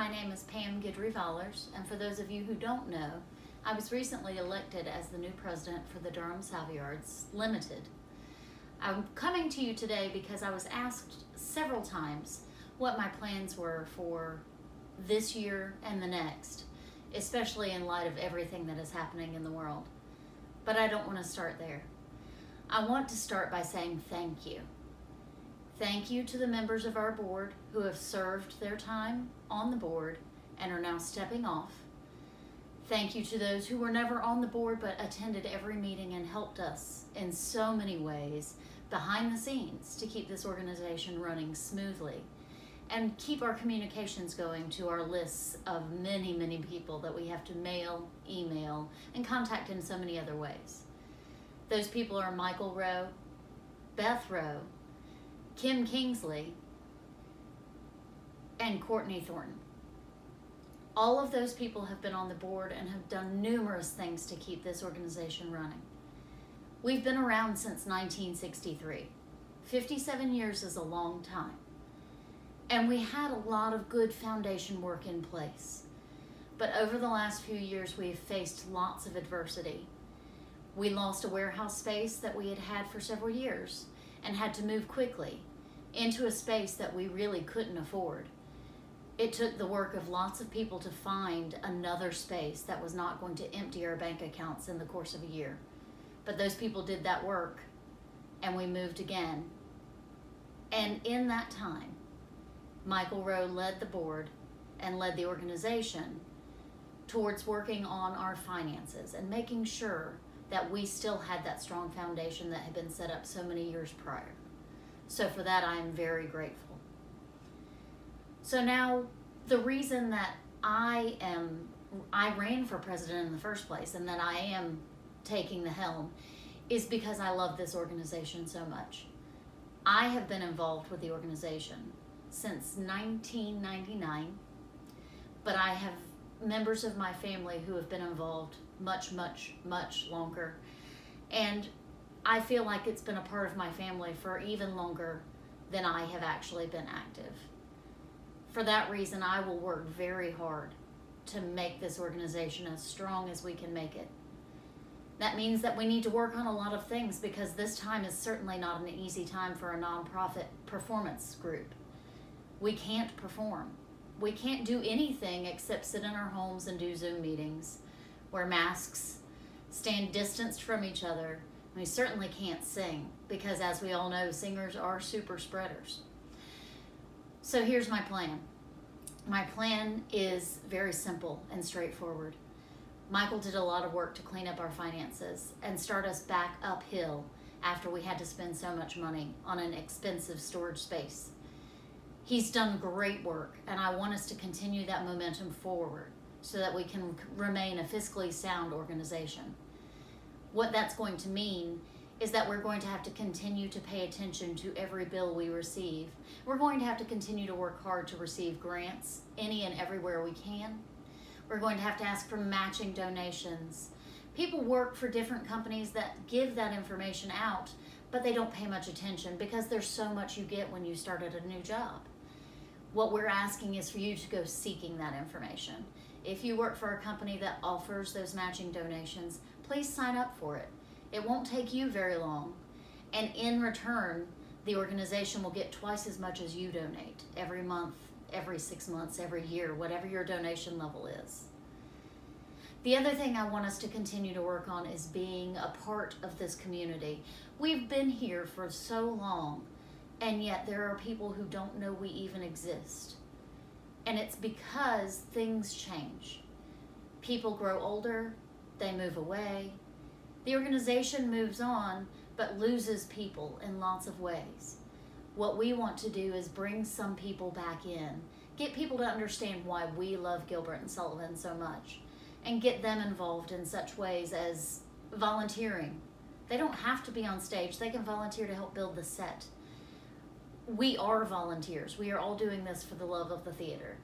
my name is Pam Guidry-Vollers, and for those of you who don't know, I was recently elected as the new president for the Durham Savoyards Ltd. I'm coming to you today because I was asked several times what my plans were for this year and the next, especially in light of everything that is happening in the world. But I don't want to start there. I want to start by saying thank you. Thank you to the members of our board who have served their time on the board and are now stepping off. Thank you to those who were never on the board but attended every meeting and helped us in so many ways behind the scenes to keep this organization running smoothly and keep our communications going to our lists of many, many people that we have to mail, email, and contact in so many other ways. Those people are Michael Rowe, Beth Rowe, Kim Kingsley, and Courtney Thornton. All of those people have been on the board and have done numerous things to keep this organization running. We've been around since 1963. 57 years is a long time. And we had a lot of good foundation work in place. But over the last few years, we've faced lots of adversity. We lost a warehouse space that we had had for several years and had to move quickly into a space that we really couldn't afford. It took the work of lots of people to find another space that was not going to empty our bank accounts in the course of a year. But those people did that work, and we moved again. And in that time, Michael Rowe led the board and led the organization towards working on our finances and making sure that we still had that strong foundation that had been set up so many years prior. So for that, I am very grateful. So now, the reason that I ran for president in the first place and that I am taking the helm is because I love this organization so much. I have been involved with the organization since 1999, but I have members of my family who have been involved much, much, much longer. And I feel like it's been a part of my family for even longer than I have actually been active. For that reason, I will work very hard to make this organization as strong as we can make it. That means that we need to work on a lot of things because this time is certainly not an easy time for a nonprofit performance group. We can't perform. We can't do anything except sit in our homes and do Zoom meetings, wear masks, stand distanced from each other. We certainly can't sing because, as we all know, singers are super spreaders. So here's my plan. My plan is very simple and straightforward. Michael did a lot of work to clean up our finances and start us back uphill after we had to spend so much money on an expensive storage space. He's done great work, and I want us to continue that momentum forward so that we can remain a fiscally sound organization. What that's going to mean is that we're going to have to continue to pay attention to every bill we receive. We're going to have to continue to work hard to receive grants any and everywhere we can. We're going to have to ask for matching donations. People work for different companies that give that information out, but they don't pay much attention because there's so much you get when you start at a new job. What we're asking is for you to go seeking that information. If you work for a company that offers those matching donations, please sign up for it. It won't take you very long. And in return, the organization will get twice as much as you donate every month, every 6 months, every year, whatever your donation level is. The other thing I want us to continue to work on is being a part of this community. We've been here for so long, and yet there are people who don't know we even exist. And it's because things change. People grow older, they move away. The organization moves on, but loses people in lots of ways. What we want to do is bring some people back in, get people to understand why we love Gilbert and Sullivan so much, and get them involved in such ways as volunteering. They don't have to be on stage. They can volunteer to help build the set. We are volunteers. We are all doing this for the love of the theater.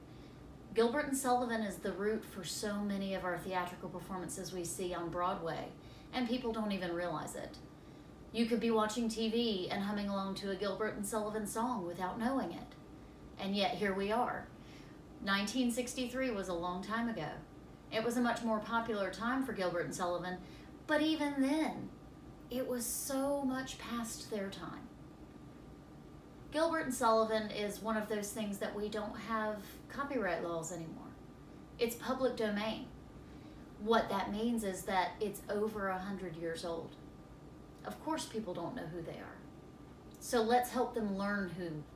Gilbert and Sullivan is the root for so many of our theatrical performances we see on Broadway, and people don't even realize it. You could be watching TV and humming along to a Gilbert and Sullivan song without knowing it. And yet here we are. 1963 was a long time ago. It was a much more popular time for Gilbert and Sullivan, but even then, it was so much past their time. Gilbert and Sullivan is one of those things that we don't have copyright laws anymore. It's public domain. What that means is that it's over 100 years old. Of course, people don't know who they are. So let's help them learn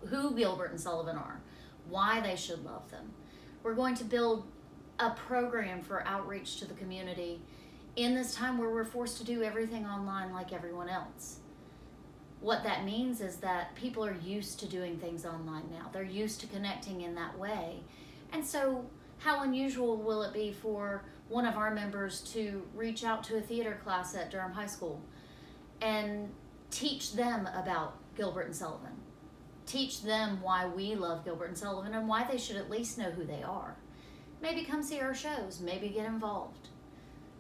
who Gilbert and Sullivan are, why they should love them. We're going to build a program for outreach to the community in this time where we're forced to do everything online like everyone else. What that means is that people are used to doing things online now. They're used to connecting in that way. And so how unusual will it be for one of our members to reach out to a theater class at Durham High School and teach them about Gilbert and Sullivan? Teach them why we love Gilbert and Sullivan and why they should at least know who they are. Maybe come see our shows, maybe get involved.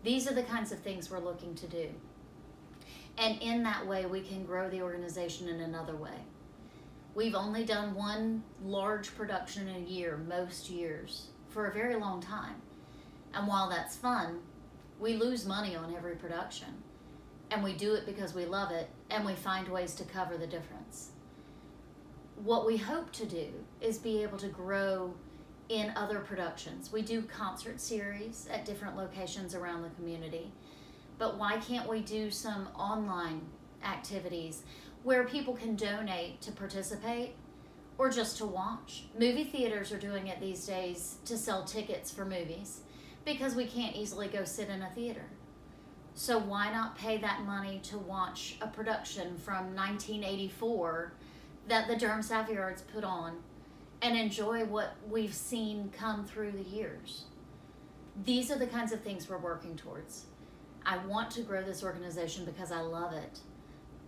These are the kinds of things we're looking to do. And in that way, we can grow the organization in another way. We've only done one large production in a year, most years, for a very long time. And while that's fun, we lose money on every production. And we do it because we love it, and we find ways to cover the difference. What we hope to do is be able to grow in other productions. We do concert series at different locations around the community, but why can't we do some online activities where people can donate to participate or just to watch? Movie theaters are doing it these days to sell tickets for movies because we can't easily go sit in a theater. So why not pay that money to watch a production from 1984 that the Durham Savoyards put on and enjoy what we've seen come through the years? These are the kinds of things we're working towards. I want to grow this organization because I love it.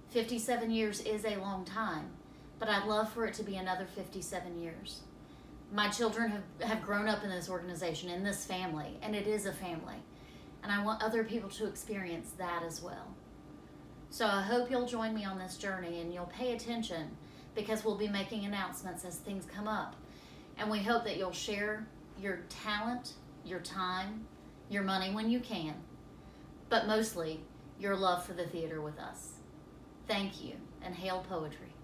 57 years is a long time, but I'd love for it to be another 57 years. My children have grown up in this organization, in this family, and it is a family. And I want other people to experience that as well. So I hope you'll join me on this journey and you'll pay attention, because we'll be making announcements as things come up. And we hope that you'll share your talent, your time, your money when you can, but mostly your love for the theater with us. Thank you, and hail poetry.